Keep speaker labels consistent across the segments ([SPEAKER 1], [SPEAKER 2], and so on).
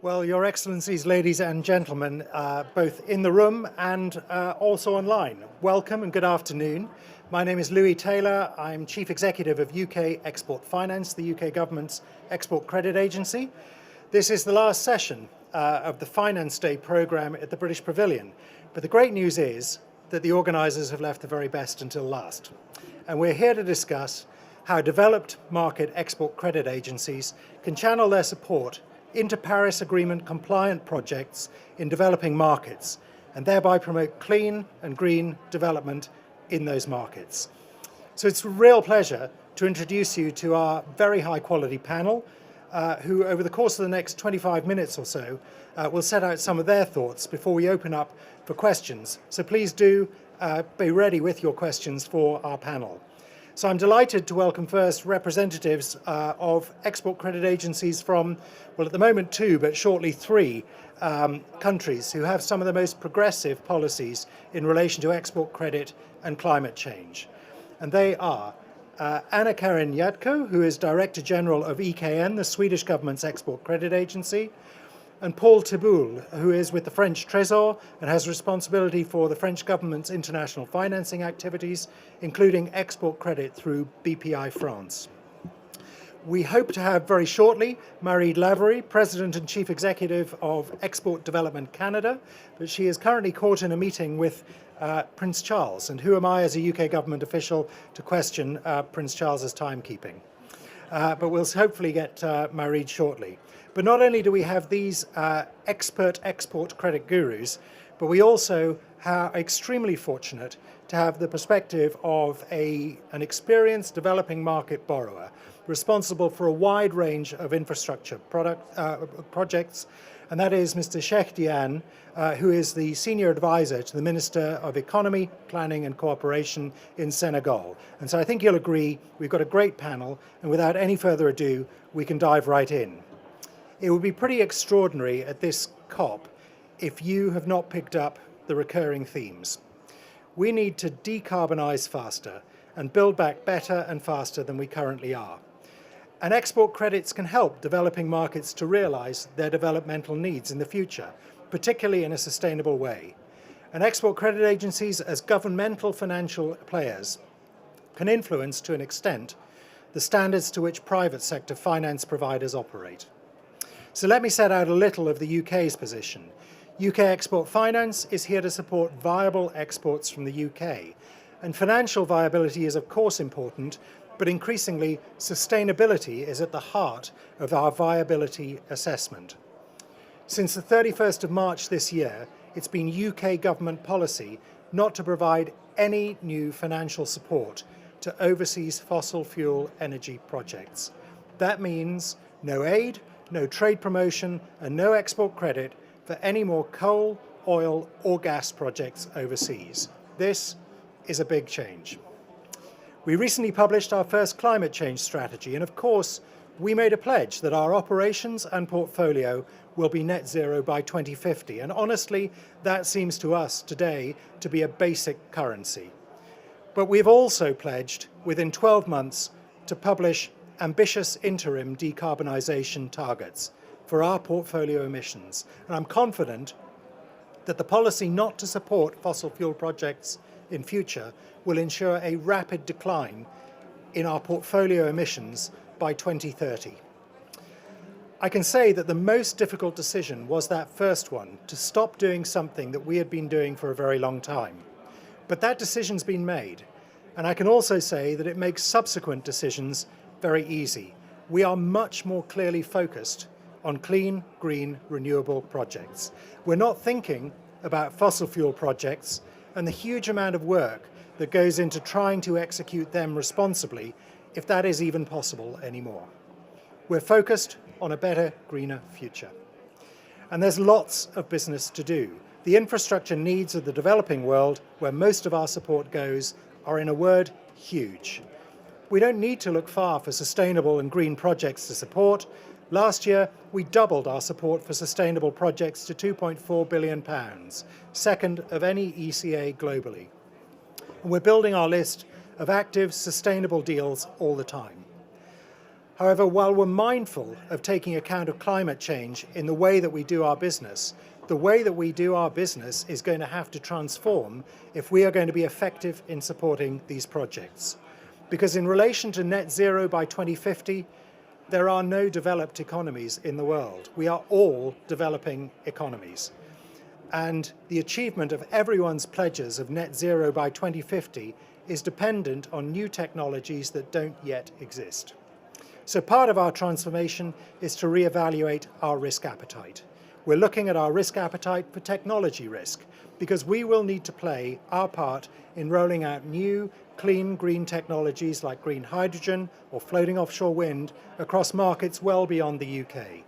[SPEAKER 1] Well, Your Excellencies, ladies and gentlemen, both in the room and also online, welcome and good afternoon. My name is Louis Taylor. I'm Chief Executive of UK Export Finance, the UK government's export credit agency. This is the last session of the Finance Day programme at the British Pavilion. But the great news is that the organisers have left the very best until last. And we're here to discuss how developed market export credit agencies can channel their support into Paris Agreement compliant projects in developing markets and thereby promote clean and green development in those markets. So it's a real pleasure to introduce you to our very high quality panel who over the course of the next 25 minutes or so will set out some of their thoughts before we open up for questions. So please do be ready with your questions for our panel. So I'm delighted to welcome first representatives of export credit agencies from, well, at the moment 2, but shortly 3 countries who have some of the most progressive policies in relation to export credit and climate change. And they are Anna-Karin Yatko, who is Director General of ECAs, the Swedish government's export credit agency, and Paul Thibault, who is with the French Trésor and has responsibility for the French government's international financing activities, including export credit through BPI France. We hope to have very shortly Marie Lavery, President and Chief Executive of Export Development Canada, but she is currently caught in a meeting with Prince Charles, and who am I as a UK government official to question Prince Charles's timekeeping? But we'll hopefully get Marie shortly. But not only do we have these expert export credit gurus, but we also are extremely fortunate to have the perspective of an experienced developing market borrower responsible for a wide range of infrastructure projects, and that is Mr. Cheikh Diane, who is the Senior Advisor to the Minister of Economy, Planning and Cooperation in Senegal. And so I think you'll agree we've got a great panel, and without any further ado, we can dive right in. It would be pretty extraordinary at this COP if you have not picked up the recurring themes. We need to decarbonise faster and build back better and faster than we currently are. And export credits can help developing markets to realise their developmental needs in the future, particularly in a sustainable way. And export credit agencies, as governmental financial players, can influence to an extent the standards to which private sector finance providers operate. So let me set out a little of the UK's position. UK Export Finance is here to support viable exports from the UK. And financial viability is of course important, but increasingly sustainability is at the heart of our viability assessment. Since the 31st of March this year, it's been UK government policy not to provide any new financial support to overseas fossil fuel energy projects. That means no aid, no trade promotion, and no export credit for any more coal, oil, or gas projects overseas. This is a big change. We recently published our first climate change strategy, and of course, we made a pledge that our operations and portfolio will be net zero by 2050. And honestly, that seems to us today to be a basic currency. But we've also pledged within 12 months to publish ambitious interim decarbonisation targets for our portfolio emissions. And I'm confident that the policy not to support fossil fuel projects in future will ensure a rapid decline in our portfolio emissions by 2030. I can say that the most difficult decision was that first one, to stop doing something that we had been doing for a very long time. But that decision's been made. And I can also say that it makes subsequent decisions very easy. We are much more clearly focused on clean, green, renewable projects. We're not thinking about fossil fuel projects and the huge amount of work that goes into trying to execute them responsibly, if that is even possible anymore. We're focused on a better, greener future. And there's lots of business to do. The infrastructure needs of the developing world, where most of our support goes, are, in a word, huge. We don't need to look far for sustainable and green projects to support. Last year, we doubled our support for sustainable projects to £2.4 billion, second of any ECA globally. And we're building our list of active, sustainable deals all the time. However, while we're mindful of taking account of climate change in the way that we do our business, the way that we do our business is going to have to transform if we are going to be effective in supporting these projects. Because in relation to net zero by 2050, there are no developed economies in the world. We are all developing economies. And the achievement of everyone's pledges of net zero by 2050 is dependent on new technologies that don't yet exist. So part of our transformation is to reevaluate our risk appetite. We're looking at our risk appetite for technology risk because we will need to play our part in rolling out new, clean, green technologies like green hydrogen or floating offshore wind across markets well beyond the UK.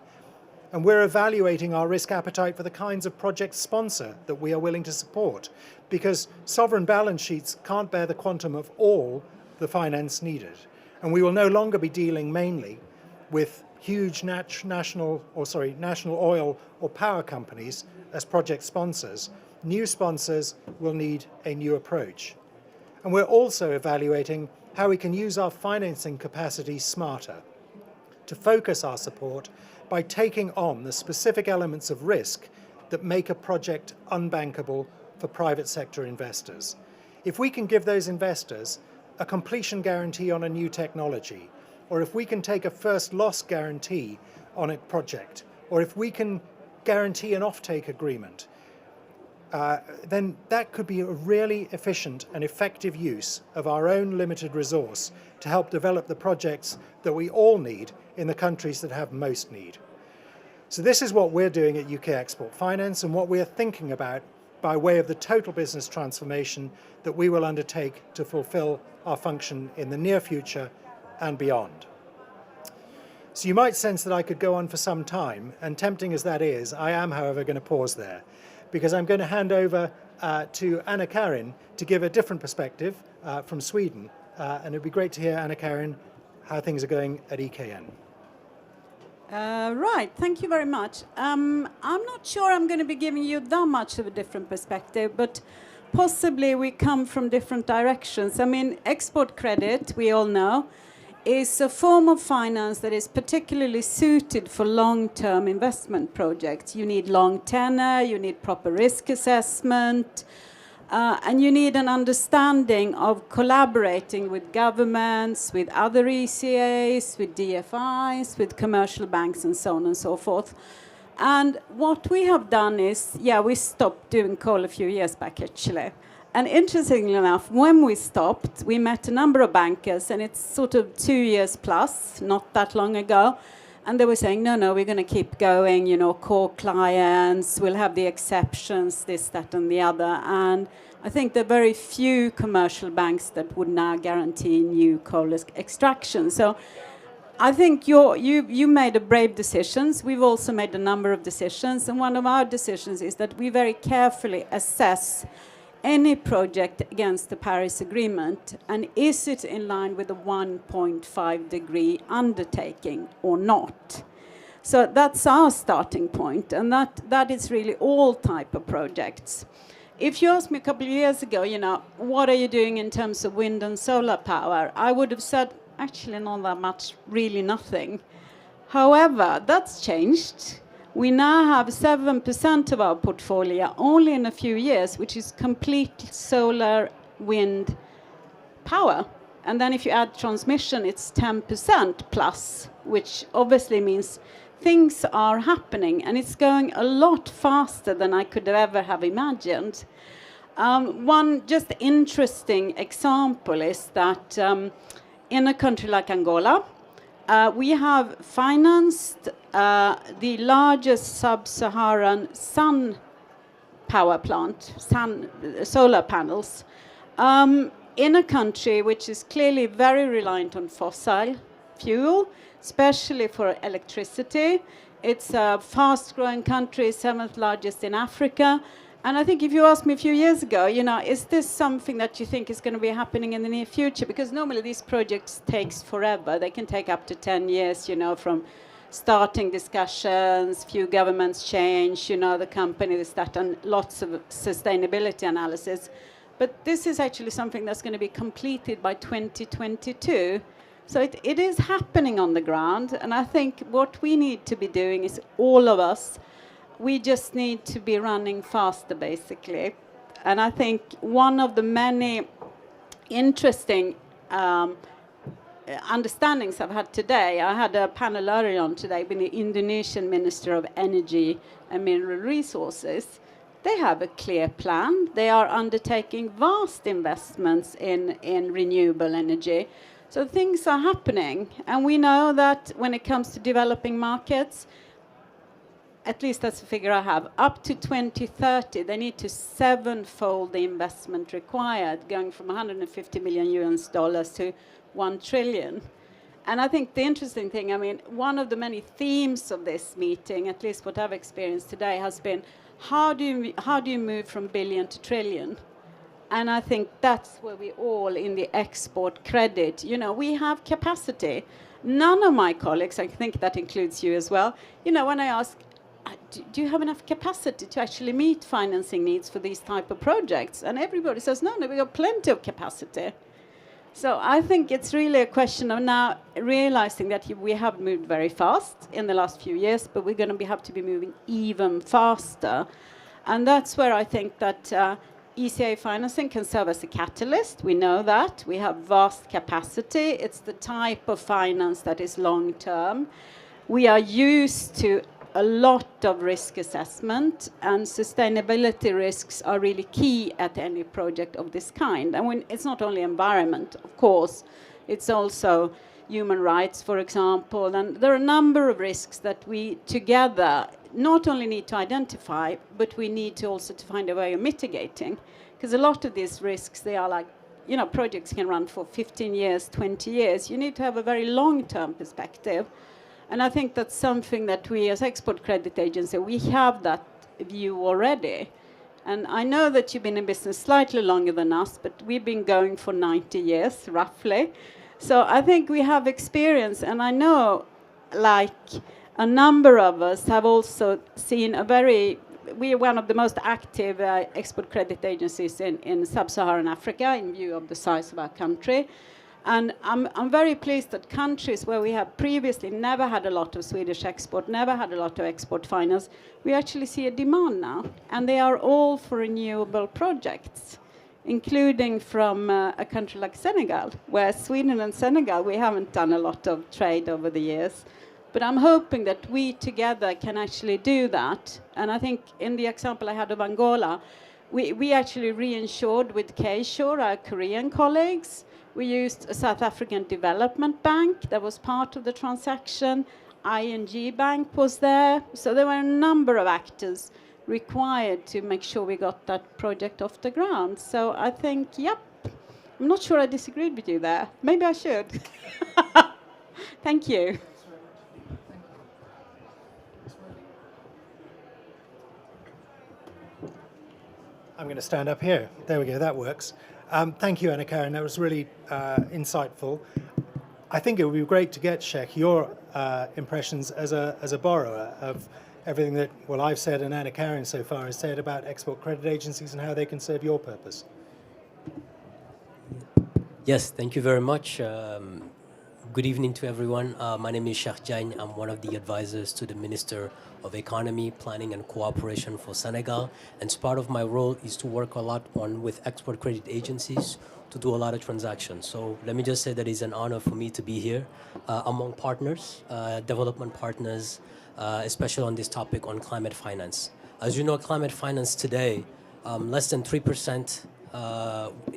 [SPEAKER 1] And we're evaluating our risk appetite for the kinds of project sponsor that we are willing to support because sovereign balance sheets can't bear the quantum of all the finance needed. And we will no longer be dealing mainly with huge national oil or power companies as project sponsors. New sponsors will need a new approach. And we're also evaluating how we can use our financing capacity smarter to focus our support by taking on the specific elements of risk that make a project unbankable for private sector investors. If we can give those investors a completion guarantee on a new technology, or if we can take a first loss guarantee on a project, or if we can guarantee an offtake agreement, then that could be a really efficient and effective use of our own limited resource to help develop the projects that we all need in the countries that have most need. So this is what we're doing at UK Export Finance and what we're thinking about by way of the total business transformation that we will undertake to fulfill our function in the near future and beyond. So you might sense that I could go on for some time, and tempting as that is, I am, however, going to pause there, because I'm going to hand over to Anna-Karin to give a different perspective from Sweden, and it would be great to hear, Anna-Karin, how things are going at EKN.
[SPEAKER 2] Right, thank you very much. I'm not sure I'm going to be giving you that much of a different perspective, but possibly we come from different directions. I mean, export credit, we all know, is a form of finance that is particularly suited for long-term investment projects. You need long tenor, you need proper risk assessment, and you need an understanding of collaborating with governments, with other ECAs, with DFIs, with commercial banks, and so on and so forth. And what we have done is, we stopped doing coal a few years back, actually. And interestingly enough, when we stopped, we met a number of bankers, and it's sort of 2 years plus, not that long ago. And they were saying, no, we're going to keep going, core clients, we'll have the exceptions, this, that, and the other. And I think there are very few commercial banks that would now guarantee new coal extraction. So I think you made a brave decisions. We've also made a number of decisions. And one of our decisions is that we very carefully assess any project against the Paris Agreement, and is it in line with the 1.5 degree undertaking or not? So that's our starting point, and that is really all type of projects. If you asked me a couple of years ago, what are you doing in terms of wind and solar power? I would have said, actually not that much, really nothing. However, that's changed. We now have 7% of our portfolio only in a few years, which is complete solar wind power. And then if you add transmission, it's 10% plus, which obviously means things are happening, and it's going a lot faster than I could ever have imagined. One just interesting example is that in a country like Angola, we have financed the largest sub-Saharan sun power plant, solar panels, in a country which is clearly very reliant on fossil fuel, especially for electricity. It's a fast-growing country, 7th largest in Africa. And I think if you asked me a few years ago, is this something that you think is going to be happening in the near future? Because normally these projects takes forever. They can take up to 10 years, from starting discussions, few governments change, the company, this, that, and lots of sustainability analysis. But this is actually something that's going to be completed by 2022. So it is happening on the ground, and I think what we need to be doing is all of us, we just need to be running faster, basically. And I think one of the many interesting understandings I've had today, I had a panel earlier on today with the Indonesian Minister of Energy and Mineral Resources. They have a clear plan. They are undertaking vast investments in renewable energy. So things are happening. And we know that when it comes to developing markets, at least that's the figure I have, up to 2030, they need to sevenfold the investment required, going from 150 million US dollars to 1 trillion. And I think the interesting thing, I mean, one of the many themes of this meeting, at least what I've experienced today, has been how do you move from billion to trillion? And I think that's where we all in the export credit, you know, we have capacity. None of my colleagues, I think that includes you as well, you know, when I ask, do you have enough capacity to actually meet financing needs for these type of projects? And everybody says, no, we got plenty of capacity. So I think it's really a question of now realizing that we have moved very fast in the last few years, but we're going to have to be moving even faster. And that's where I think that ECA financing can serve as a catalyst. We know that. We have vast capacity. It's the type of finance that is long-term. We are used to a lot of risk assessment, and sustainability risks are really key at any project of this kind. And when it's not only environment, of course, it's also human rights, for example. And there are a number of risks that we together not only need to identify, but we need to also to find a way of mitigating. Because a lot of these risks, they are like, you know, projects can run for 15 years, 20 years. You need to have a very long-term perspective. And I think that's something that we as Export Credit Agency, we have that view already. And I know that you've been in business slightly longer than us, but we've been going for 90 years, roughly. So I think we have experience, and I know, like, a number of us have also seen we are one of the most active export credit agencies in sub-Saharan Africa, in view of the size of our country. And I'm very pleased that countries where we have previously never had a lot of Swedish export, never had a lot of export finance, we actually see a demand now. And they are all for renewable projects, including from a country like Senegal, where Sweden and Senegal, we haven't done a lot of trade over the years. But I'm hoping that we together can actually do that. And I think in the example I had of Angola, we actually reinsured with K-Shore, our Korean colleagues. We used a South African development bank that was part of the transaction. ING Bank was there. So there were a number of actors required to make sure we got that project off the ground. So I think, yep, I'm not sure I disagreed with you there. Maybe I should. Thank you.
[SPEAKER 1] I'm going to stand up here. There we go, that works. Thank you, Anna-Karin, that was really insightful. I think it would be great to get, Sheikh, your impressions as a borrower of everything that, well, I've said and Anna-Karin so far has said about export credit agencies and how they can serve your purpose.
[SPEAKER 3] Yes, thank you very much. Good evening to everyone. My name is Sheikh Jain. I'm one of the advisors to the Minister of Economy, Planning and Cooperation for Senegal. And part of my role is to work a lot with export credit agencies to do a lot of transactions. So let me just say that it's an honor for me to be here among partners, development partners, especially on this topic on climate finance. As you know, climate finance today, less than 3%,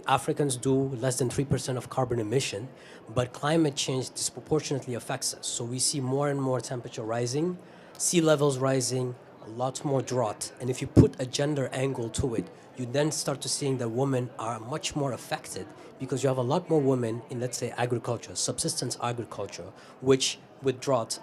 [SPEAKER 3] Africans do less than 3% of carbon emission, but climate change disproportionately affects us. So we see more and more temperature rising, sea levels rising, a lot more drought. And if you put a gender angle to it, you then start to seeing that women are much more affected because you have a lot more women in, let's say, agriculture, subsistence agriculture, which with drought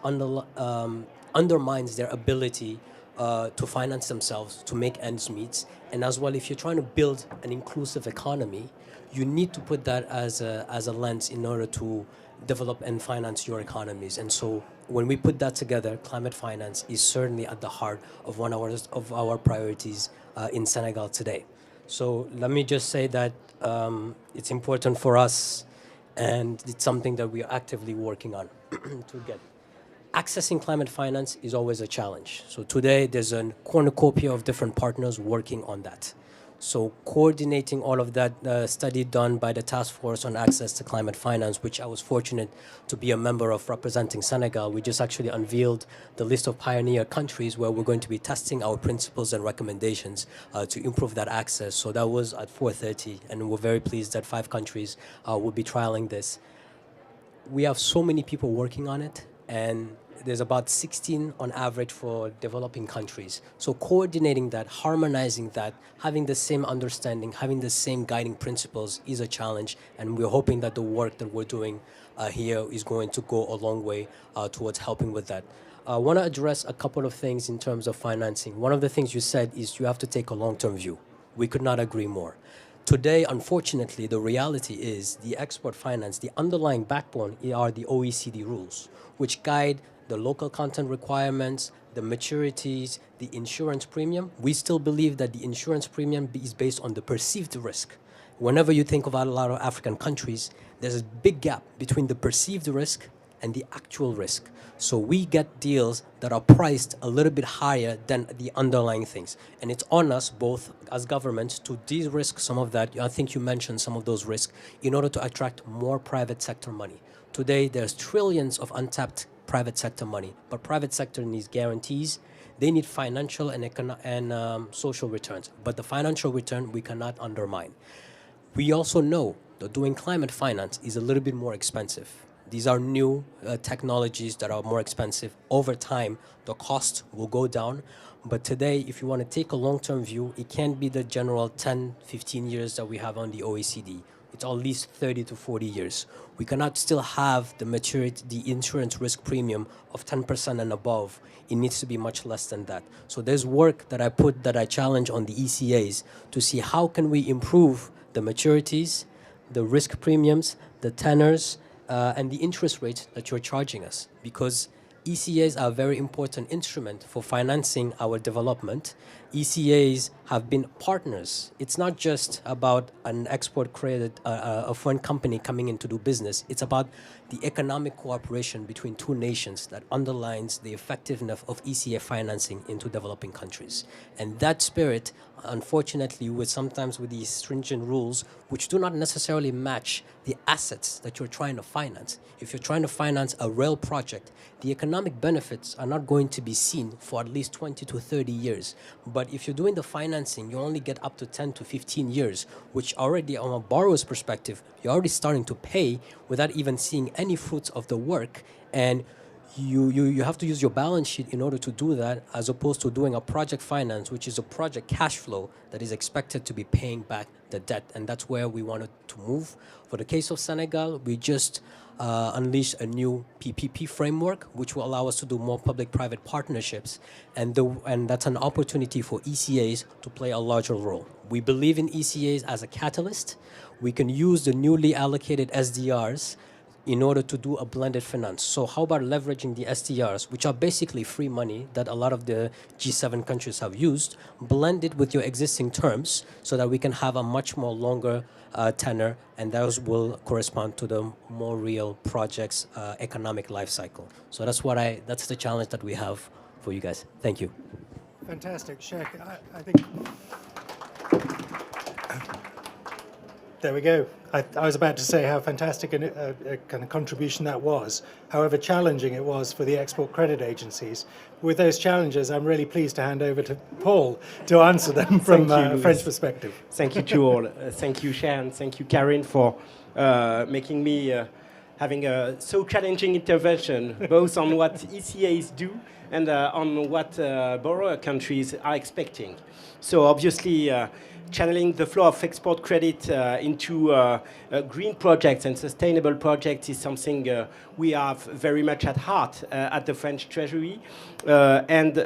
[SPEAKER 3] undermines their ability to finance themselves, to make ends meet. And as well, if you're trying to build an inclusive economy, you need to put that as a lens in order to develop and finance your economies. And so when we put that together, climate finance is certainly at the heart of one of our priorities in Senegal today. So let me just say that it's important for us and it's something that we are actively working on to get. Accessing climate finance is always a challenge. So today there's a cornucopia of different partners working on that. So coordinating all of that study done by the Task Force on Access to Climate Finance, which I was fortunate to be a member of representing Senegal, we just actually unveiled the list of pioneer countries where we're going to be testing our principles and recommendations to improve that access. So that was at 4:30, and we're very pleased that 5 countries will be trialing this. We have so many people working on it, and there's about 16 on average for developing countries. So coordinating that, harmonizing that, having the same understanding, having the same guiding principles is a challenge, and we're hoping that the work that we're doing here is going to go a long way towards helping with that. I want to address a couple of things in terms of financing. One of the things you said is you have to take a long-term view. We could not agree more. Today, unfortunately, the reality is the export finance, the underlying backbone are the OECD rules, which guide the local content requirements, the maturities, the insurance premium. We still believe that the insurance premium is based on the perceived risk. Whenever you think about a lot of African countries, there's a big gap between the perceived risk and the actual risk. So we get deals that are priced a little bit higher than the underlying things. And it's on us, both as governments, to de-risk some of that. I think you mentioned some of those risks in order to attract more private sector money. Today, there's trillions of untapped private sector money, but private sector needs guarantees. They need financial and social returns, but the financial return we cannot undermine. We also know that doing climate finance is a little bit more expensive. These are new technologies that are more expensive. Over time, the cost will go down. But today, if you want to take a long-term view, it can't be the general 10, 15 years that we have on the OECD. It's at least 30 to 40 years. We cannot still have the maturity, the insurance risk premium of 10% and above. It needs to be much less than that. So there's work that I challenge on the ECAs to see how can we improve the maturities, the risk premiums, the tenors, and the interest rate that you're charging us, because ECAs are a very important instrument for financing our development. ECAs have been partners. It's not just about an export credit, a foreign company coming in to do business. It's about the economic cooperation between two nations that underlines the effectiveness of ECA financing into developing countries. And that spirit, unfortunately, sometimes with these stringent rules, which do not necessarily match the assets that you're trying to finance. If you're trying to finance a rail project, the economic benefits are not going to be seen for at least 20 to 30 years. But if you're doing the financing, you only get up to 10 to 15 years, which already on a borrower's perspective, you're already starting to pay without even seeing any fruits of the work. And you have to use your balance sheet in order to do that, as opposed to doing a project finance, which is a project cash flow that is expected to be paying back the debt. And that's where we wanted to move. For the case of Senegal, we just unleashed a new PPP framework, which will allow us to do more public-private partnerships. And that's an opportunity for ECAs to play a larger role. We believe in ECAs as a catalyst. We can use the newly allocated SDRs in order to do a blended finance. So how about leveraging the SDRs, which are basically free money that a lot of the G7 countries have used, blended with your existing terms so that we can have a much more longer tenor, and those will correspond to the more real projects' economic life cycle. So that's the challenge that we have for you guys. Thank you.
[SPEAKER 1] Fantastic, Sheikh. I think there we go. I was about to say how fantastic a kind of contribution that was, however challenging it was for the export credit agencies. With those challenges, I'm really pleased to hand over to Paul to answer them from a French perspective.
[SPEAKER 4] Thank you to all. Thank you, Cher, and thank you, Karin, for making me having a so challenging intervention, both on what ECAs do and on what borrower countries are expecting. So obviously, channeling the flow of export credit into green projects and sustainable projects is something we have very much at heart at the French Treasury. And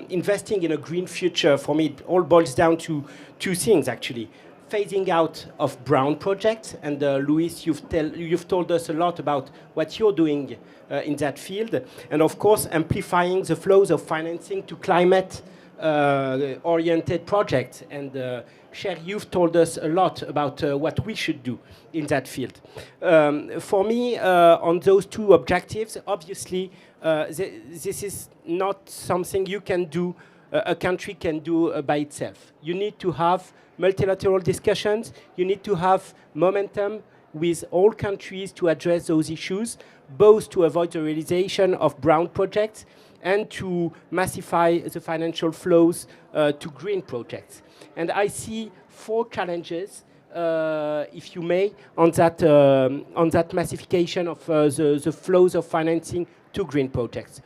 [SPEAKER 4] investing in a green future, for me, it all boils down to two things, actually. Phasing out of brown projects, and Luis, you've told us a lot about what you're doing in that field, and of course, amplifying the flows of financing to climate oriented projects. And Cher, you've told us a lot about what we should do in that field. For me, on those two objectives, obviously, this is not something you can do, a country can do by itself. You need to have multilateral discussions. You need to have momentum with all countries to address those issues, both to avoid the realization of brown projects and to massify the financial flows to green projects. And I see 4 challenges, if you may, on that massification of the flows of financing to green projects.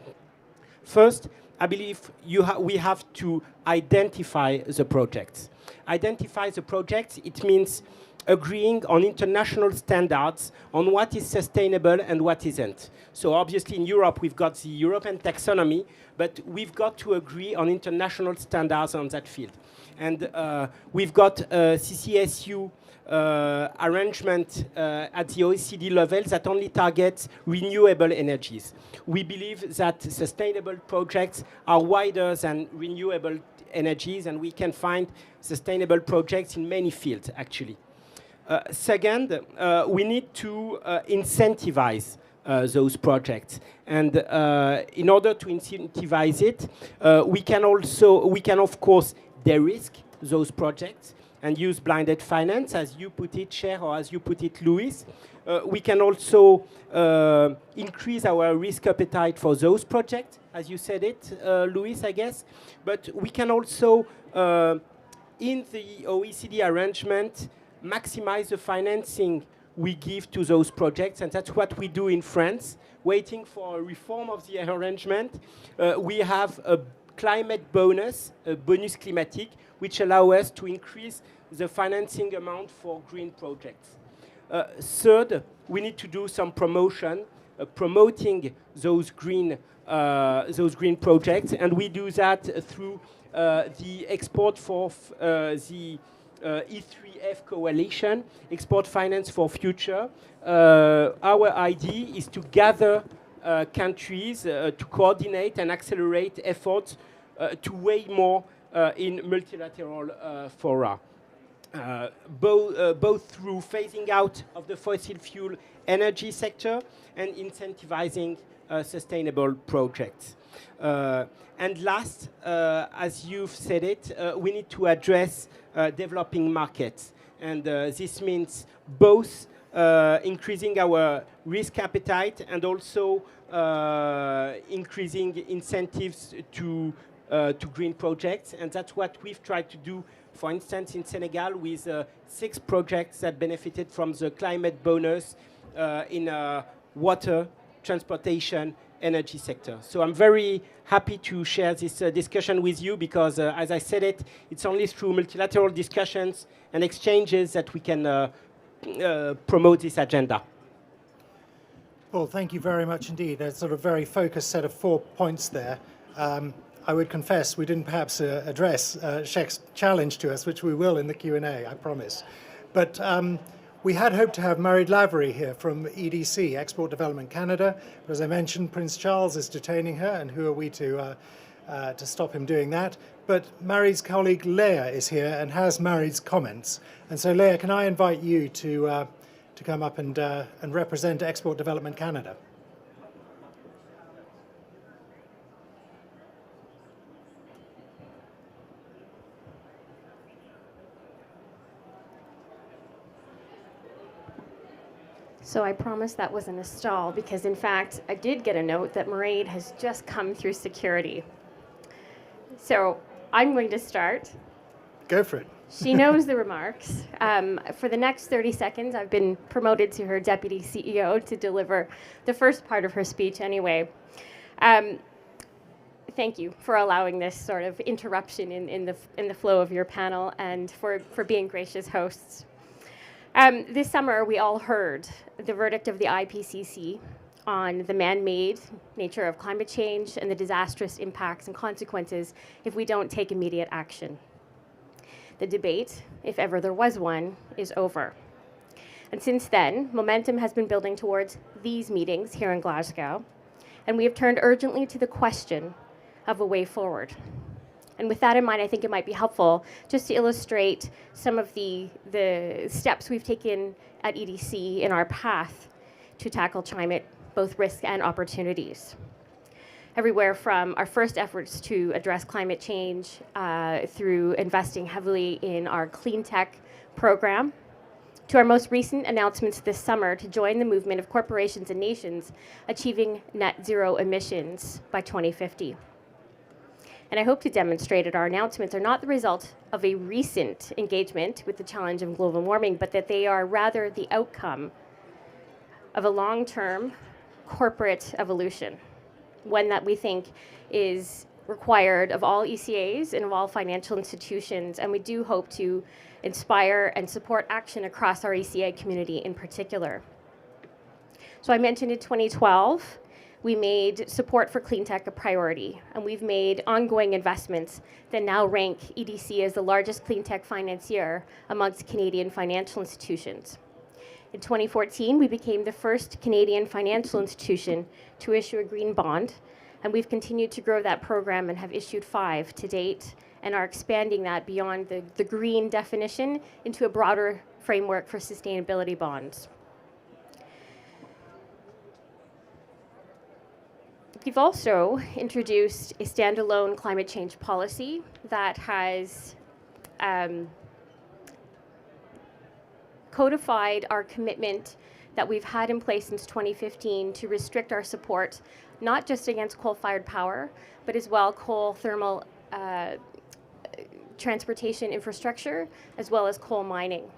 [SPEAKER 4] First, I believe we have to identify the projects. Identify the projects, it means agreeing on international standards on what is sustainable and what isn't. So obviously in Europe, we've got the European taxonomy, but we've got to agree on international standards on that field. And we've got a CCSU arrangement at the OECD level that only targets renewable energies. We believe that sustainable projects are wider than renewable energies, and we can find sustainable projects in many fields, actually. Second, we need to incentivize those projects. And in order to incentivize it, we can of course de-risk those projects and use blinded finance, as you put it, Cher, or as you put it, Louis. We can also increase our risk appetite for those projects, as you said it, Louis, I guess. But we can also, in the OECD arrangement, maximize the financing we give to those projects, and that's what we do in France. Waiting for a reform of the arrangement, we have a climate bonus, a bonus climatique, which allow us to increase the financing amount for green projects. Third, we need to do some promotion, promoting those green projects, and we do that through the export for the E3F coalition, Export Finance for Future. Our idea is to gather countries to coordinate and accelerate efforts to weigh more in multilateral fora. Both through phasing out of the fossil fuel energy sector and incentivizing sustainable projects. And last, as you've said it, we need to address developing markets. And this means both increasing our risk appetite and also increasing incentives to green projects. And that's what we've tried to do, for instance, in Senegal with 6 projects that benefited from the climate bonus in water, transportation, energy sector. So I'm very happy to share this discussion with you because, as I said it, it's only through multilateral discussions and exchanges that we can promote this agenda.
[SPEAKER 1] Well, thank you very much indeed. A sort of very focused set of 4 points there. I would confess we didn't perhaps address Cher's challenge to us, which we will in the Q&A, I promise. But we had hoped to have Marie Lavery here from EDC, Export Development Canada. But as I mentioned, Prince Charles is detaining her, and who are we to stop him doing that? But Marie's colleague Leah is here and has Marie's comments. And so Leah, can I invite you to come up and represent Export Development Canada?
[SPEAKER 5] So I promised that wasn't a stall because, in fact, I did get a note that Mairead has just come through security. So I'm going to start.
[SPEAKER 1] Go for it.
[SPEAKER 5] She knows the remarks. For the next 30 seconds, I've been promoted to her deputy CEO to deliver the first part of her speech anyway. Thank you for allowing this sort of interruption in the flow of your panel and for being gracious hosts. This summer, we all heard the verdict of the IPCC on the man-made nature of climate change and the disastrous impacts and consequences if we don't take immediate action. The debate, if ever there was one, is over. And since then, momentum has been building towards these meetings here in Glasgow, and we have turned urgently to the question of a way forward. And with that in mind, I think it might be helpful just to illustrate some of the steps we've taken at EDC in our path to tackle climate, both risk and opportunities. Everywhere from our first efforts to address climate change through investing heavily in our clean tech program, to our most recent announcements this summer to join the movement of corporations and nations achieving net zero emissions by 2050. And I hope to demonstrate that our announcements are not the result of a recent engagement with the challenge of global warming, but that they are rather the outcome of a long-term corporate evolution, one that we think is required of all ECAs and of all financial institutions, and we do hope to inspire and support action across our ECA community in particular. So I mentioned in 2012, we made support for clean tech a priority, and we've made ongoing investments that now rank EDC as the largest clean tech financier amongst Canadian financial institutions. In 2014, we became the first Canadian financial institution to issue a green bond, and we've continued to grow that program and have issued 5 to date, and are expanding that beyond the green definition into a broader framework for sustainability bonds. We've also introduced a standalone climate change policy that has codified our commitment that we've had in place since 2015 to restrict our support, not just against coal-fired power, but as well coal thermal transportation infrastructure, as well as coal mining.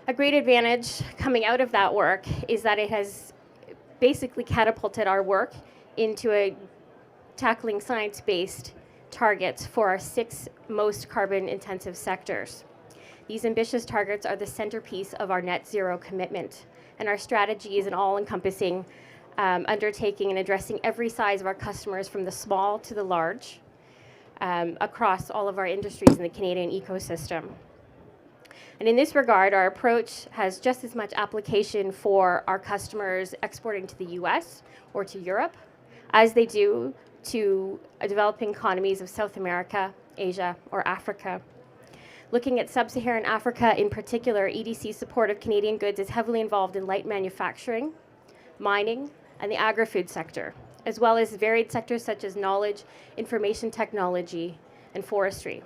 [SPEAKER 5] A great advantage coming out of that work is that it has basically catapulted our work into tackling science-based targets for our 6 most carbon-intensive sectors. These ambitious targets are the centerpiece of our net zero commitment, and our strategy is an all-encompassing undertaking and addressing every size of our customers from the small to the large across all of our industries in the Canadian ecosystem. And in this regard, our approach has just as much application for our customers exporting to the US or to Europe as they do to developing economies of South America, Asia, or Africa. Looking at sub-Saharan Africa in particular, EDC support of Canadian goods is heavily involved in light manufacturing, mining, and the agri-food sector, as well as varied sectors such as knowledge, information technology, and forestry.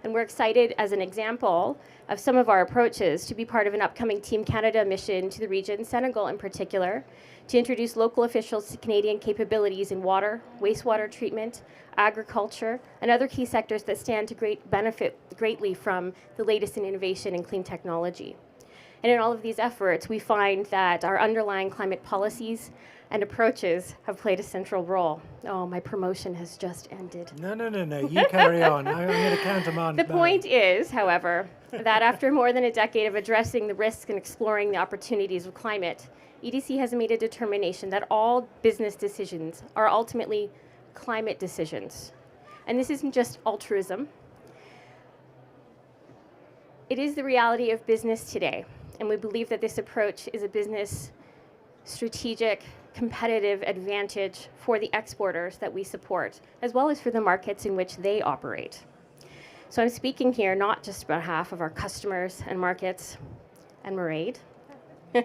[SPEAKER 5] And we're excited, as an example of some of our approaches, to be part of an upcoming Team Canada mission to the region, Senegal in particular, to introduce local officials to Canadian capabilities in water, wastewater treatment, agriculture, and other key sectors that stand to benefit greatly from the latest in innovation and clean technology. And in all of these efforts, we find that our underlying climate policies and approaches have played a central role. Oh, my promotion has just ended.
[SPEAKER 1] No. You carry on. I'm going to countermand.
[SPEAKER 5] The point is, however, that after more than a decade of addressing the risks and exploring the opportunities of climate, EDC has made a determination that all business decisions are ultimately climate decisions. And this isn't just altruism. It is the reality of business today. And we believe that this approach is a business strategic competitive advantage for the exporters that we support, as well as for the markets in which they operate. So I'm speaking here not just on behalf of our customers and markets and Mairead, to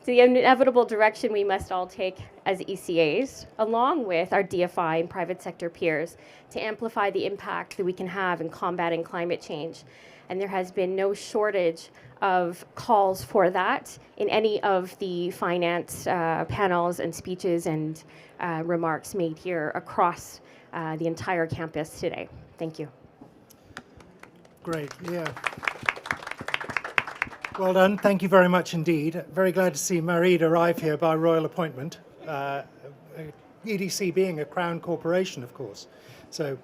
[SPEAKER 5] the inevitable direction we must all take as ECAs, along with our DFI and private sector peers, to amplify the impact that we can have in combating climate change. And there has been no shortage of calls for that in any of the finance panels and speeches and remarks made here across the entire campus today. Thank you.
[SPEAKER 1] Great, yeah. Well done, thank you very much indeed. Very glad to see Mairead arrive here by royal appointment. EDC being a Crown corporation, of course. So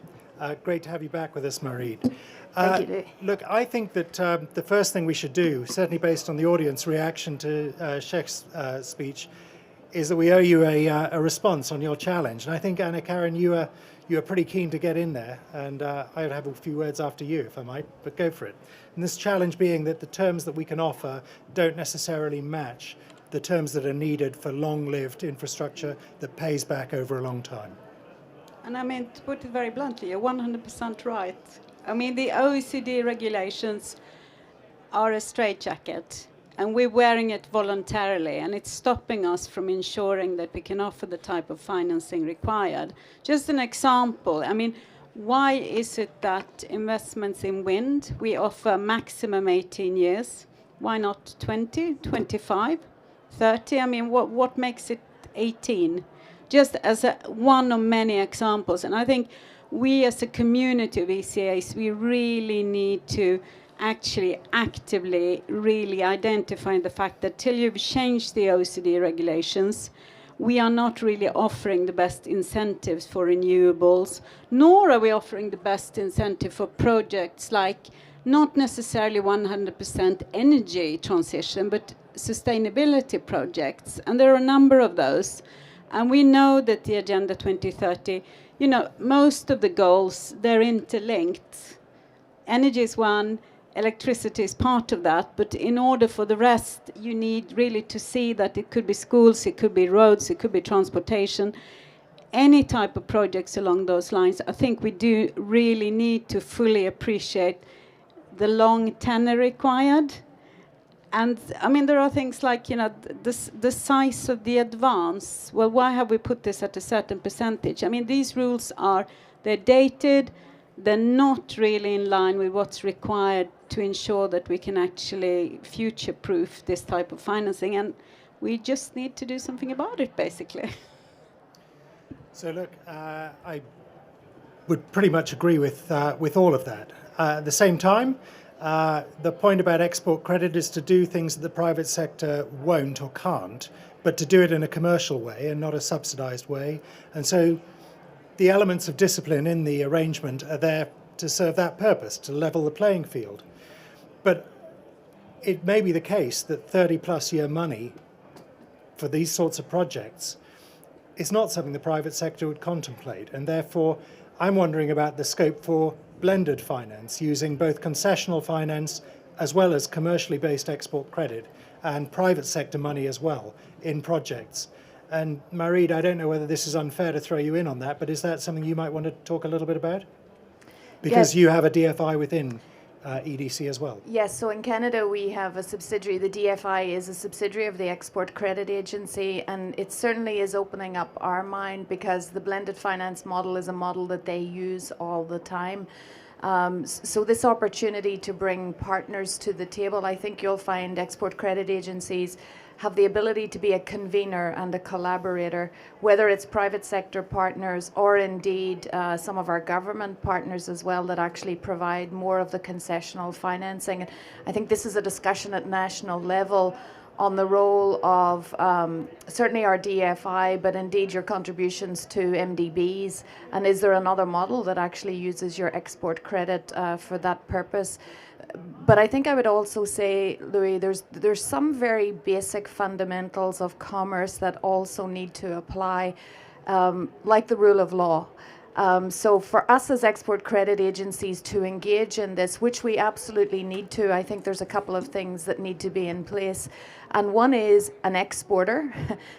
[SPEAKER 1] great to have you back with us, Mairead.
[SPEAKER 2] Thank you.
[SPEAKER 1] Look, I think that the first thing we should do, certainly based on the audience reaction to Sheikh's speech, is that we owe you a response on your challenge. And I think, Anna Karen, you are pretty keen to get in there, and I would have a few words after you, if I might, but go for it. And this challenge being that the terms that we can offer don't necessarily match the terms that are needed for long-lived infrastructure that pays back over a long time.
[SPEAKER 2] And I mean, to put it very bluntly, you're 100% right. I mean, the OECD regulations are a straitjacket, and we're wearing it voluntarily, and it's stopping us from ensuring that we can offer the type of financing required. Just an example, I mean, why is it that investments in wind, we offer maximum 18 years? Why not 20, 25, 30? I mean, what makes it 18? Just as one of many examples. And I think we as a community of ECAs, we really need to actually actively really identify the fact that till you've changed the OECD regulations, we are not really offering the best incentives for renewables, nor are we offering the best incentive for projects like not necessarily 100% energy transition, but sustainability projects. And there are a number of those. And we know that the Agenda 2030, you know, most of the goals, they're interlinked. Energy is one, electricity is part of that, but in order for the rest, you need really to see that it could be schools, it could be roads, it could be transportation, any type of projects along those lines. I think we do really need to fully appreciate the long tenure required. And I mean, there are things like, you know, the size of the advance. Well, why have we put this at a certain percentage? I mean, these rules they're dated, they're not really in line with what's required to ensure that we can actually future-proof this type of financing. And we just need to do something about it, basically.
[SPEAKER 1] So look, I would pretty much agree with all of that. At the same time, the point about export credit is to do things that the private sector won't or can't, but to do it in a commercial way and not a subsidized way. And so the elements of discipline in the arrangement are there to serve that purpose, to level the playing field. But it may be the case that 30-plus year money for these sorts of projects is not something the private sector would contemplate. And therefore, I'm wondering about the scope for blended finance, using both concessional finance as well as commercially based export credit and private sector money as well in projects. And Mareed, I don't know whether this is unfair to throw you in on that, but is that something you might want to talk a little bit about? Because you have a DFI within EDC as well.
[SPEAKER 6] Yes, so in Canada we have a subsidiary. The DFI is a subsidiary of the Export Credit Agency, and it certainly is opening up our mind because the blended finance model is a model that they use all the time. So this opportunity to bring partners to the table, I think you'll find export credit agencies have the ability to be a convener and a collaborator, whether it's private sector partners or indeed some of our government partners as well that actually provide more of the concessional financing. And I think this is a discussion at national level on the role of certainly our DFI, but indeed your contributions to MDBs. And is there another model that actually uses your export credit for that purpose? But I think I would also say, Louis, there's some very basic fundamentals of commerce that also need to apply, like the rule of law. So for us as export credit agencies to engage in this, which we absolutely need to, I think there's a couple of things that need to be in place. And one is an exporter.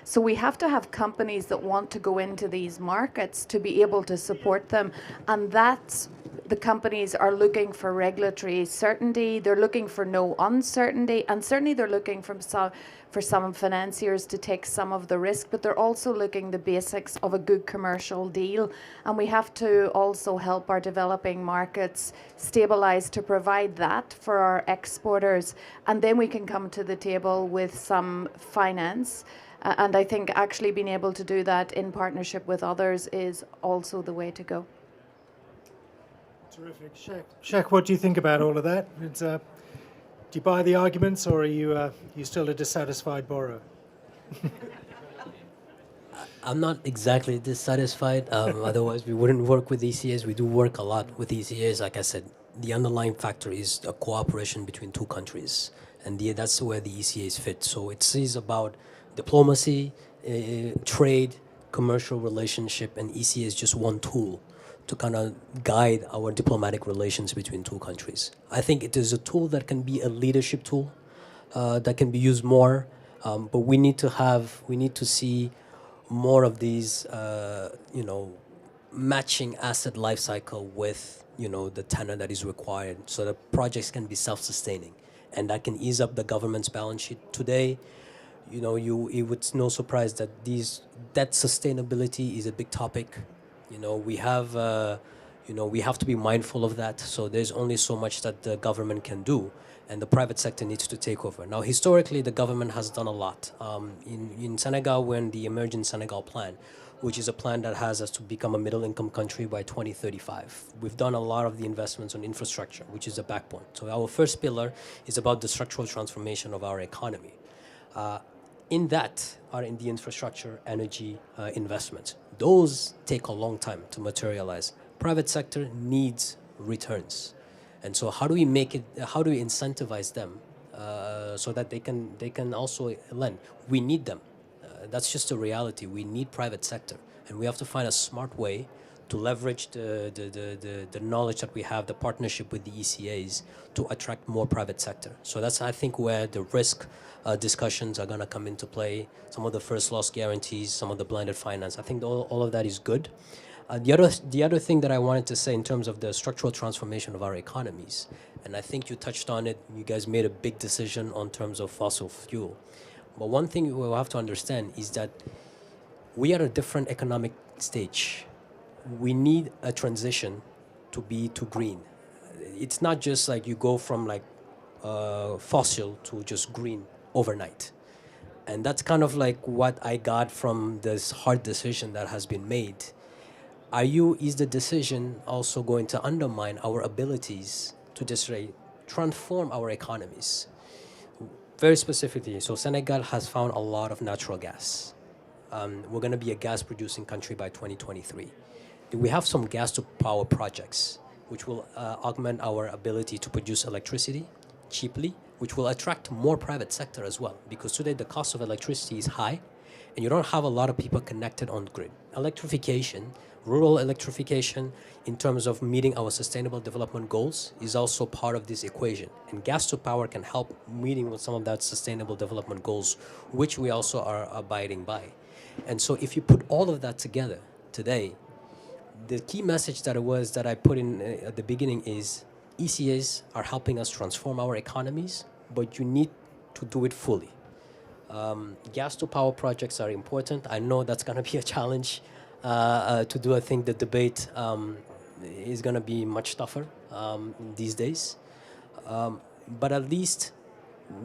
[SPEAKER 6] So we have to have companies that want to go into these markets to be able to support them. And that's the companies are looking for regulatory certainty, they're looking for no uncertainty, and certainly they're looking for some financiers to take some of the risk, but they're also looking the basics of a good commercial deal. And we have to also help our developing markets stabilize to provide that for our exporters. And then we can come to the table with some finance. And I think actually being able to do that in partnership with others is also the way to go.
[SPEAKER 1] Terrific. Sheikh, what do you think about all of that? Do you buy the arguments, or are you still a dissatisfied borrower?
[SPEAKER 3] I'm not exactly dissatisfied. Otherwise, we wouldn't work with ECAs. We do work a lot with ECAs. Like I said, the underlying factor is a cooperation between two countries, and that's where the ECAs fit. So it is about diplomacy, trade, commercial relationship, and ECA is just one tool to kind of guide our diplomatic relations between two countries. I think it is a tool that can be a leadership tool that can be used more, but we need to see more of these, matching asset life cycle with, the tenor that is required so that projects can be self-sustaining. And that can ease up the government's balance sheet. Today, it would no surprise that that sustainability is a big topic. We have to be mindful of that. So there's only so much that the government can do, and the private sector needs to take over. Now, historically, the government has done a lot. In Senegal, we're in the Emerging Senegal Plan, which is a plan that has us to become a middle-income country by 2035. We've done a lot of the investments on infrastructure, which is a backbone. So our first pillar is about the structural transformation of our economy. In that are in the infrastructure, energy investments. Those take a long time to materialize. Private sector needs returns. And so how do we incentivize them so that they can also lend? We need them. That's just a reality. We need private sector, and we have to find a smart way to leverage the knowledge that we have, the partnership with the ECAs, to attract more private sector. So that's, I think, where the risk discussions are going to come into play. Some of the first loss guarantees, some of the blended finance. I think all of that is good. The other thing that I wanted to say in terms of the structural transformation of our economies, and I think you touched on it. You guys made a big decision on terms of fossil fuel. But one thing we'll have to understand is that we are at a different economic stage. We need a transition to green. It's not just like you go from fossil to just green overnight. And that's kind of like what I got from this hard decision that has been made. Is the decision also going to undermine our abilities to just transform our economies? Very specifically, so Senegal has found a lot of natural gas. We're going to be a gas-producing country by 2023. We have some gas-to-power projects, which will augment our ability to produce electricity cheaply, which will attract more private sector as well, because today the cost of electricity is high, and you don't have a lot of people connected on the grid. Electrification, rural electrification, in terms of meeting our sustainable development goals, is also part of this equation. And gas to power can help meeting with some of that sustainable development goals, which we also are abiding by. And so if you put all of that together today, the key message that I put in at the beginning is ECAs are helping us transform our economies, but you need to do it fully. Gas to power projects are important. I know that's going to be a challenge to do. I think the debate is going to be much tougher these days. But at least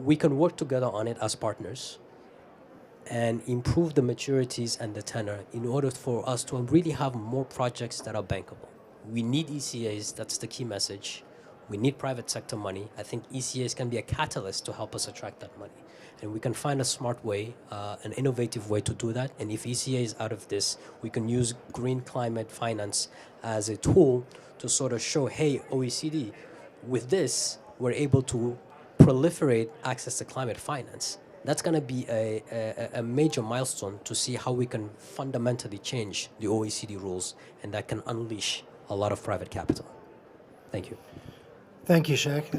[SPEAKER 3] we can work together on it as partners and improve the maturities and the tenor in order for us to really have more projects that are bankable. We need ECAs, that's the key message. We need private sector money. I think ECAs can be a catalyst to help us attract that money. And we can find a smart way, an innovative way to do that. And if ECA is out of this, we can use green climate finance as a tool to sort of show, hey, OECD, with this, we're able to proliferate access to climate finance. That's going to be a major milestone to see how we can fundamentally change the OECD rules, and that can unleash a lot of private capital. Thank you.
[SPEAKER 1] Thank you, Sheikh.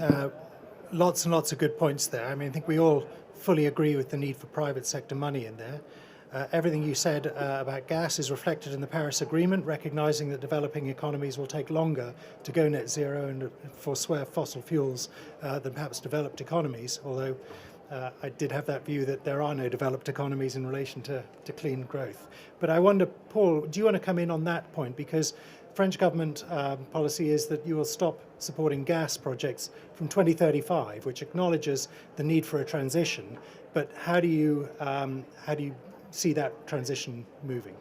[SPEAKER 1] Lots and lots of good points there. I mean, I think we all fully agree with the need for private sector money in there. Everything you said about gas is reflected in the Paris Agreement, recognizing that developing economies will take longer to go net zero and forswear fossil fuels than perhaps developed economies, although I did have that view that there are no developed economies in relation to clean growth. But I wonder, Paul, do you want to come in on that point? Because French government policy is that you will stop supporting gas projects from 2035, which acknowledges the need for a transition. But how do you see that transition moving?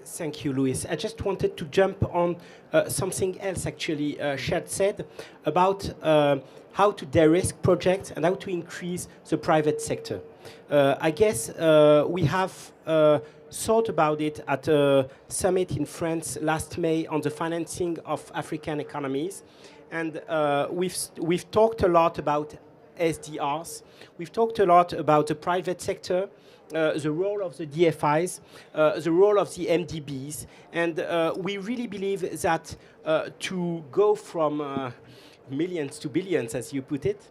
[SPEAKER 4] Thank you, Luis. I just wanted to jump on something else, actually, Shad said about how to de-risk projects and how to increase the private sector. I guess we have thought about it at a summit in France last May on the financing of African economies. And we've talked a lot about SDRs. We've talked a lot about the private sector, the role of the DFIs, the role of the MDBs. And we really believe that to go from millions to billions, as you put it,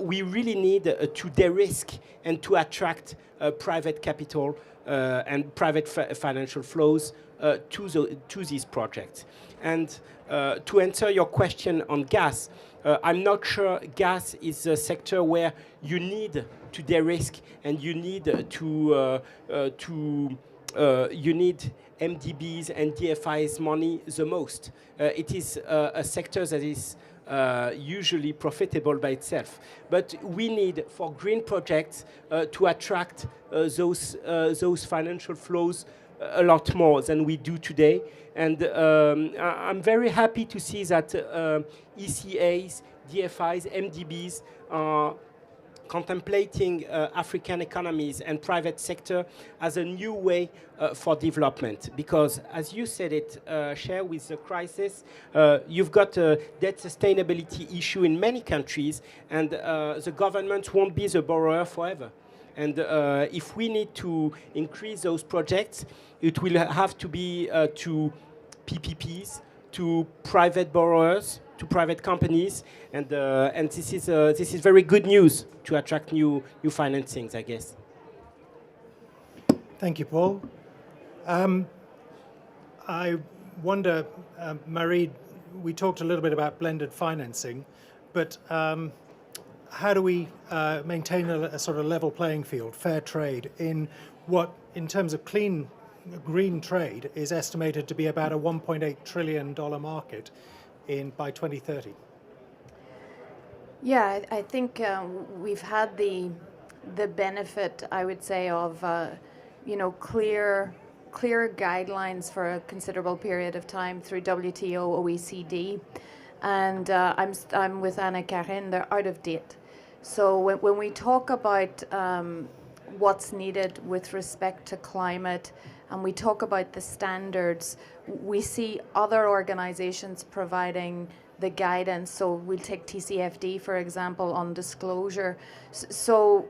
[SPEAKER 4] we really need to de-risk and to attract private capital and private financial flows to these projects. And to answer your question on gas, I'm not sure gas is a sector where you need to de-risk and you need you need MDBs and DFIs money the most. It is a sector that is usually profitable by itself. But we need, for green projects, to attract those financial flows a lot more than we do today. And I'm very happy to see that ECAs, DFIs, MDBs are contemplating African economies and private sector as a new way for development. Because, as you said it, Cher, with the crisis, you've got a debt sustainability issue in many countries, and the government won't be the borrower forever. And if we need to increase those projects, it will have to be to PPPs, to private borrowers, to private companies, and this is very good news to attract new financings, I guess.
[SPEAKER 1] Thank you, Paul. I wonder, Marie, we talked a little bit about blended financing, but how do we maintain a sort of level playing field, fair trade, in what, in terms of green trade, is estimated to be about a $1.8 trillion market by 2030?
[SPEAKER 6] Yeah, I think we've had the benefit, I would say, of clear guidelines for a considerable period of time through WTO, OECD, and I'm with Anna Karin. They're out of date. So when we talk about what's needed with respect to climate, and we talk about the standards, we see other organizations providing the guidance. So we'll take TCFD, for example, on disclosure. So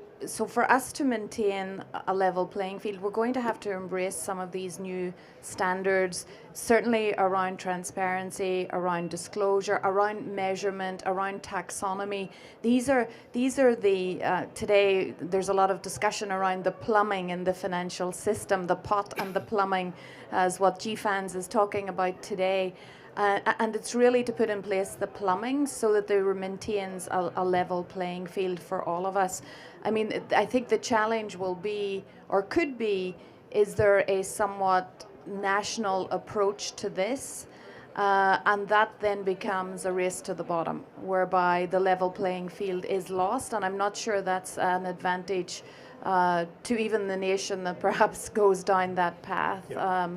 [SPEAKER 6] for us to maintain a level playing field, we're going to have to embrace some of these new standards, certainly around transparency, around disclosure, around measurement, around taxonomy. These are the, today there's a lot of discussion around the plumbing in the financial system, the pot and the plumbing, as what GFANS is talking about today. And it's really to put in place the plumbing so that there maintains a level playing field for all of us. I mean, I think the challenge will be, or could be, is there a somewhat national approach to this? And that then becomes a race to the bottom, whereby the level playing field is lost. And I'm not sure that's an advantage to even the nation that perhaps goes down that path. Yeah.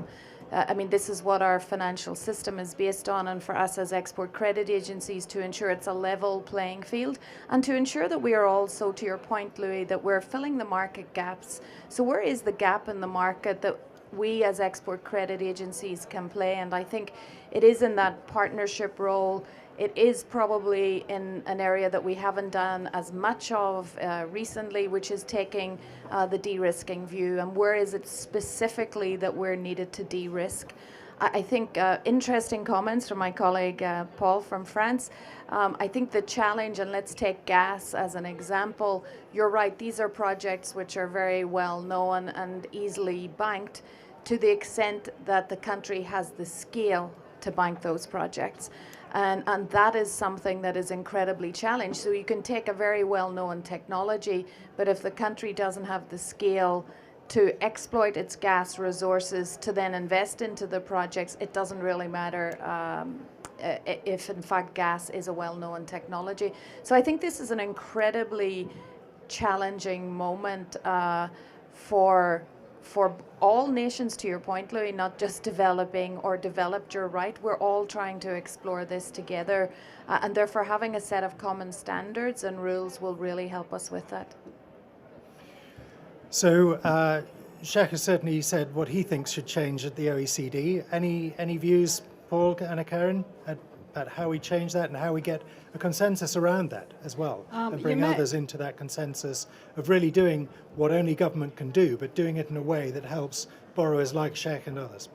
[SPEAKER 6] I mean, this is what our financial system is based on, and for us as export credit agencies to ensure it's a level playing field, and to ensure that we are also, to your point, Louis, that we're filling the market gaps. So where is the gap in the market that we as export credit agencies can play? And I think it is in that partnership role. It is probably in an area that we haven't done as much of recently, which is taking the de-risking view. And where is it specifically that we're needed to de-risk? I think interesting comments from my colleague Paul from France. I think the challenge, and let's take gas as an example, you're right, these are projects which are very well known and easily banked to the extent that the country has the scale to bank those projects. And that is something that is incredibly challenged. So you can take a very well-known technology, but if the country doesn't have the scale to exploit its gas resources to then invest into the projects, it doesn't really matter if in fact gas is a well-known technology. So I think this is an incredibly challenging moment for all nations, to your point, Louis, not just developing or developed, you're right. We're all trying to explore this together, and therefore having a set of common standards and rules will really help us with that.
[SPEAKER 1] So Jacques has certainly said what he thinks should change at the OECD. Any views, Paul, Anna Karin, about how we change that and how we get a consensus around that as well, and bring others into that consensus of really doing what only government can do, but doing it in a way that helps borrowers like Sheikh and others?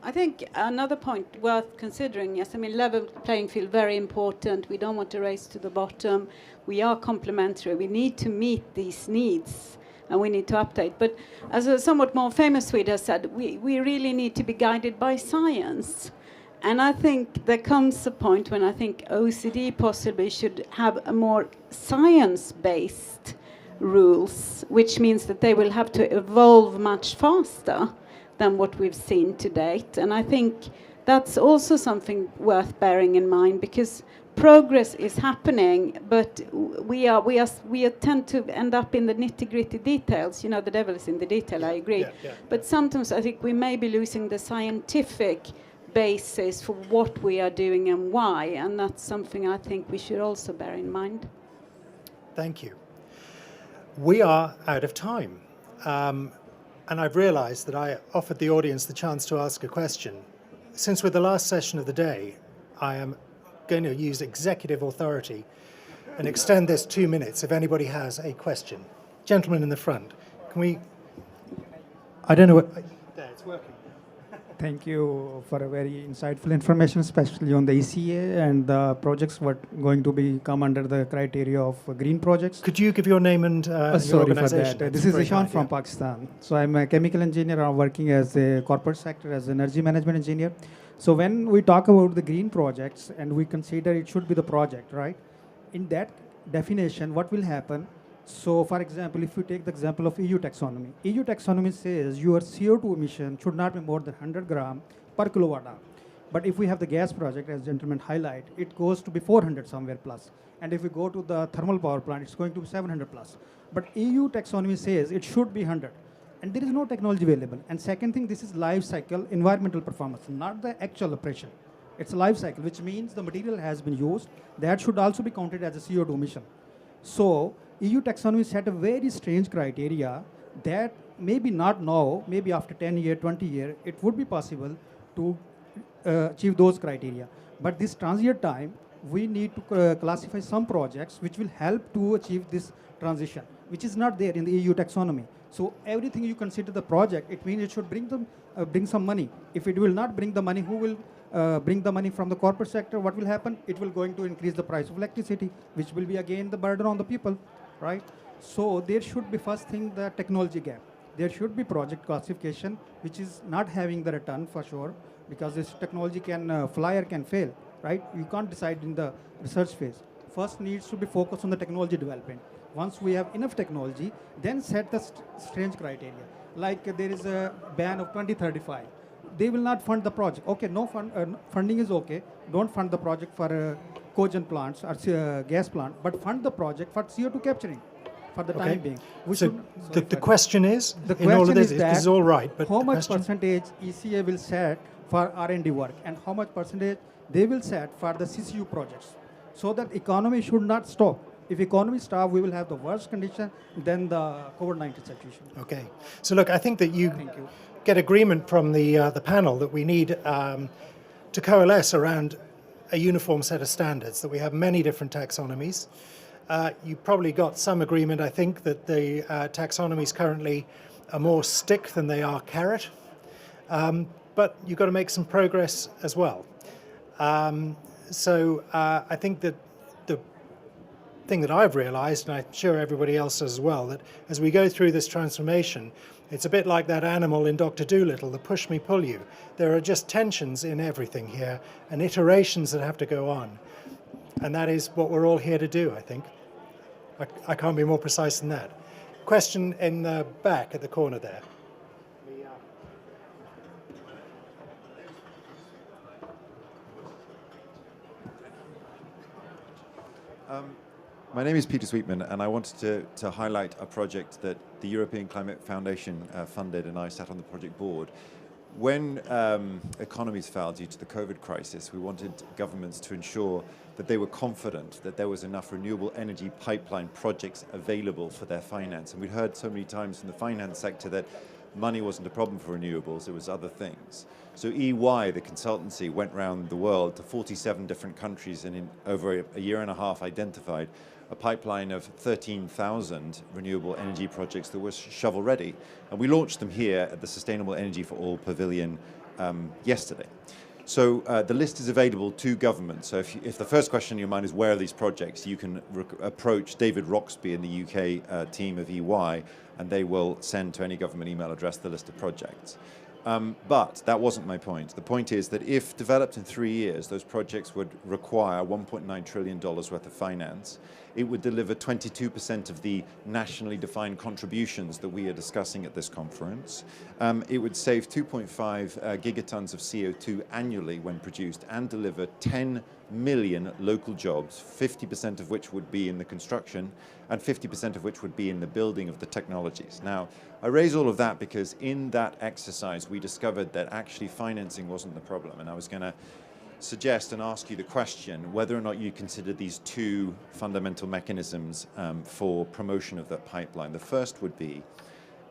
[SPEAKER 2] I think another point worth considering, yes, I mean, level playing field, very important. We don't want to race to the bottom. We are complementary. We need to meet these needs. and we need to update. But as a somewhat more famous Swede has said, we really need to be guided by science. And I think there comes a point when I think OECD possibly should have a more science-based rules, which means that they will have to evolve much faster than what we've seen to date. And I think that's also something worth bearing in mind, because progress is happening, but we tend to end up in the nitty-gritty details. You know, the devil is in the detail, I agree. But sometimes I think we may be losing the scientific basis for what we are doing and why, and that's something I think we should also bear in mind.
[SPEAKER 1] Thank you. We are out of time, and I've realized that I offered the audience the chance to ask a question. Since we're the last session of the day, I am going to use executive authority and extend this 2 minutes if anybody has a question. Gentleman in the front, can we... I don't know what... There, it's working.
[SPEAKER 7] Thank you for a very insightful information, especially on the ECA and the projects what going to be come under the criteria of green projects.
[SPEAKER 1] Could you give your name and your
[SPEAKER 7] sorry
[SPEAKER 1] organization?
[SPEAKER 7] for that. This is Ishan from Pakistan. So I'm a chemical engineer. I'm working as a corporate sector as an energy management engineer. So when we talk about the green projects and we consider it should be the project, right? In that definition, what will happen? So, for example, if you take the example of EU taxonomy says your CO2 emission should not be more than 100 gram per kilowatt hour. But if we have the gas project, as gentlemen highlight, it goes to be 400 somewhere plus. And if we go to the thermal power plant, it's going to be 700 plus. But EU taxonomy says it should be 100. And there is no technology available. And second thing, this is life cycle environmental performance, not the actual operation. It's a life cycle, which means the material has been used. That should also be counted as a CO2 emission. So, EU taxonomy set a very strange criteria that maybe not now, maybe after 10 years, 20 years, it would be possible to achieve those criteria. But this transient time, we need to classify some projects which will help to achieve this transition, which is not there in the EU taxonomy. So everything you consider the project, it means it should bring some money. If it will not bring the money, who will bring the money from the corporate sector? What will happen? It will going to increase the price of electricity, which will be again the burden on the people. Right? So there should be first thing the technology gap. There should be project classification, which is not having the return for sure, because this technology can fly or can fail, right? You can't decide in the research phase. First needs to be focused on the technology development. Once we have enough technology, then set the strange criteria. Like there is a ban of 2035. They will not fund the project. Okay, no funding is okay. Don't fund the project for cogen plants or gas plant, but fund the project for CO2 capturing for the time being.
[SPEAKER 1] So the question is, in all of this is all right, but
[SPEAKER 7] how much percentage ECA will set for R&D work and how much percentage they will set for the CCU projects, so that economy should not stop. If economy stops, we will have the worst condition than the COVID-19 situation.
[SPEAKER 1] Okay. So look, I think that you get agreement from the panel that we need to coalesce around a uniform set of standards, that we have many different taxonomies. You probably got some agreement, I think, that the taxonomies currently are more stick than they are carrot. But you've got to make some progress as well. So I think that the thing that I've realized, and I'm sure everybody else does as well, that as we go through this transformation, it's a bit like that animal in Dr. Dolittle, the push me, pull you. There are just tensions in everything here and iterations that have to go on. And that is what we're all here to do, I think. I can't be more precise than that. Question in the back at the corner there.
[SPEAKER 8] My name is Peter Sweetman, and I wanted to highlight a project that the European Climate Foundation funded, and I sat on the project board. When economies failed due to the COVID crisis, we wanted governments to ensure that they were confident that there was enough renewable energy pipeline projects available for their finance. And we'd heard so many times from the finance sector that money wasn't a problem for renewables, it was other things. So EY, the consultancy, went around the world to 47 different countries and in over a year and a half identified a pipeline of 13,000 renewable energy projects that were shovel ready. And we launched them here at the Sustainable Energy for All Pavilion yesterday. So the list is available to government. So if the first question in your mind is where are these projects, you can approach David Roxby in the UK team of EY, and they will send to any government email address the list of projects. But that wasn't my point. The point is that if developed in 3 years, those projects would require $1.9 trillion worth of finance. It would deliver 22% of the nationally defined contributions that we are discussing at this conference. It would save 2.5 gigatons of CO2 annually when produced and deliver 10 million local jobs, 50% of which would be in the construction and 50% of which would be in the building of the technologies. Now, I raise all of that because in that exercise we discovered that actually financing wasn't the problem, and I was going to suggest and ask you the question whether or not you consider these two fundamental mechanisms for promotion of that pipeline. The first would be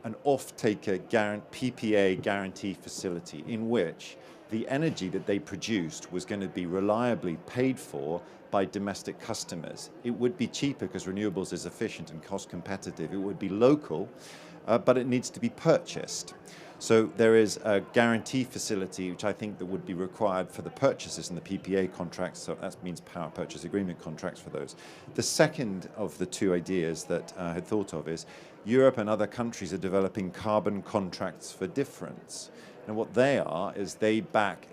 [SPEAKER 8] an off-taker PPA guarantee facility in which the energy that they produced was going to be reliably paid for by domestic customers. It would be cheaper because renewables is efficient and cost competitive. It would be local, but it needs to be purchased. So there is a guarantee facility which I think that would be required for the purchases in the PPA contracts, so that means power purchase agreement contracts for those. The second of the two ideas that I had thought of is Europe and other countries are developing carbon contracts for difference. And what they are is they back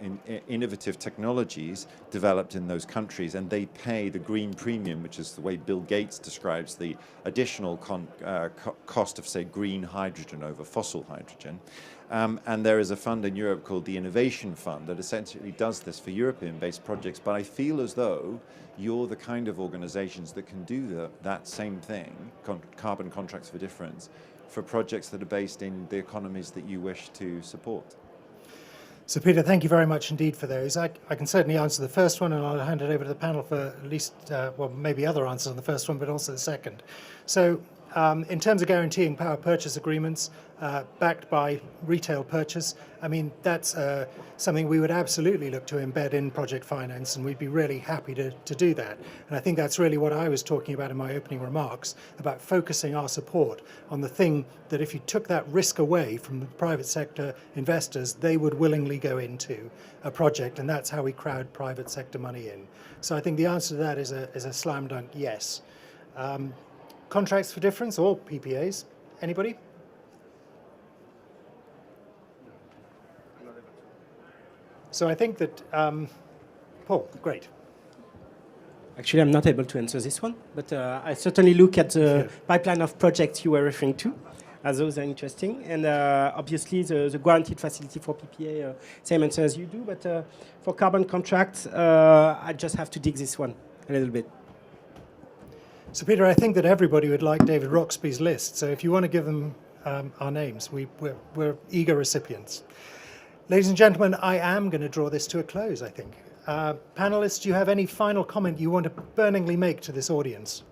[SPEAKER 8] innovative technologies developed in those countries, and they pay the green premium, which is the way Bill Gates describes the additional cost of, say, green hydrogen over fossil hydrogen. And there is a fund in Europe called the Innovation Fund that essentially does this for European-based projects. But I feel as though you're the kind of organizations that can do that same thing, carbon contracts for difference, for projects that are based in the economies that you wish to support.
[SPEAKER 1] So Peter, thank you very much indeed for those. I can certainly answer the first one, and I'll hand it over to the panel for at least, well, maybe other answers on the first one, but also the second. So in terms of guaranteeing power purchase agreements backed by retail purchase, I mean, that's something we would absolutely look to embed in project finance, and we'd be really happy to do that. And I think that's really what I was talking about in my opening remarks, about focusing our support on the thing that if you took that risk away from the private sector investors, they would willingly go into a project, and that's how we crowd private sector money in. So I think the answer to that is a slam dunk yes. Contracts for difference or PPAs? Anybody? So I think that, Paul, great.
[SPEAKER 4] Actually, I'm not able to answer this one, but I certainly look at the pipeline of projects you were referring to, as those are interesting. And obviously, the guaranteed facility for PPA, same answer as you do, but for carbon contracts, I just have to dig this one a little bit.
[SPEAKER 1] So Peter, I think that everybody would like David Roxby's list. So if you want to give them our names, we're eager recipients. Ladies and gentlemen, I am going to draw this to a close, I think. Panelists, do you have any final comment you want to burningly make to this audience?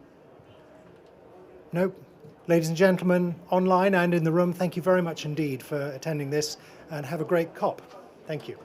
[SPEAKER 1] No? Ladies and gentlemen, online and in the room, thank you very much indeed for attending this, and have a great COP. Thank you.